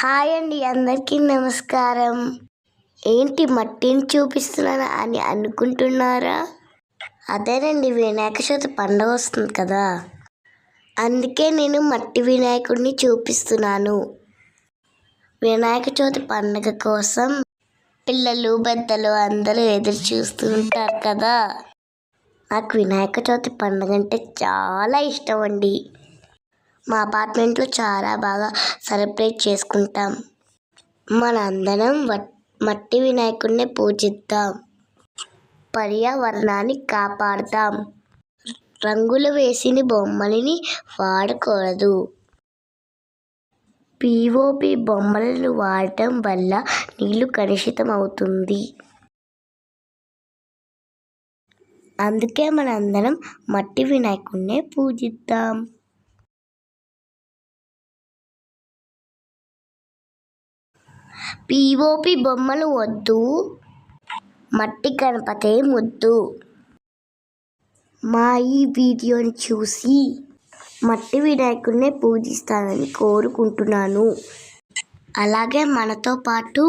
Hi అండి, అందరికీ నమస్కారం. ఏంటి మట్టిని చూపిస్తున్నానా అని అనుకుంటున్నారా? అదేనండి, వినాయక చవితి పండుగ వస్తుంది కదా, అందుకే నేను మట్టి వినాయకుడిని చూపిస్తున్నాను. వినాయక చవితి పండుగ కోసం పిల్లలు పెద్దలు అందరూ ఎదురు చూస్తూ ఉంటారు కదా. నాకు వినాయక చవితి పండుగ అంటే చాలా ఇష్టం అండి. మా అపార్ట్మెంట్లో చాలా బాగా సెలబ్రేట్ చేసుకుంటాం. మనందరం మట్టి వినాయకుడిని పూజిద్దాం, పర్యావరణాన్ని కాపాడుతాం. రంగులు వేసిన బొమ్మలని వాడకూడదు. పిఓపి బొమ్మలను వాడటం వల్ల నీళ్లు కలుషితం అవుతుంది. అందుకే మనందరం మట్టి వినాయకుడిని పూజిద్దాం. పిఓపి బొమ్మలు వద్దు, మట్టి గణపతే ముద్దు. మా ఈ వీడియోని చూసి మట్టి వినాయకుడిని పూజిస్తానని కోరుకుంటున్నాను. అలాగే మనతో పాటు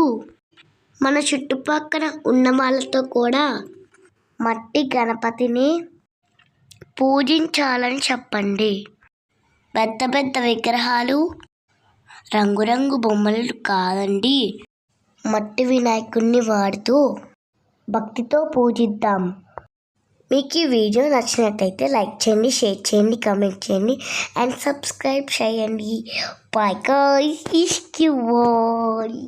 మన చుట్టుపక్కల ఉన్న వాళ్ళతో కూడా మట్టి గణపతిని పూజించాలని చెప్పండి. పెద్ద పెద్ద విగ్రహాలు, రంగురంగు బొమ్మలు కాదండి, మట్టి వినాయకుడిని వాడుతూ భక్తితో పూజిద్దాం. మీకు ఈ వీడియో నచ్చినట్టయితే లైక్ చేయండి, షేర్ చేయండి, కామెంట్ చేయండి అండ్ సబ్స్క్రైబ్ చేయండి. Bye guys, Ishq you all.